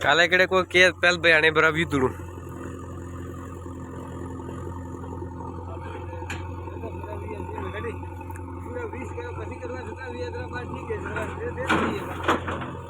काला इकडे को के पहल बयाने बरा विदुडू पूरा 20 का 25 करवा देता 20 का बात ठीक है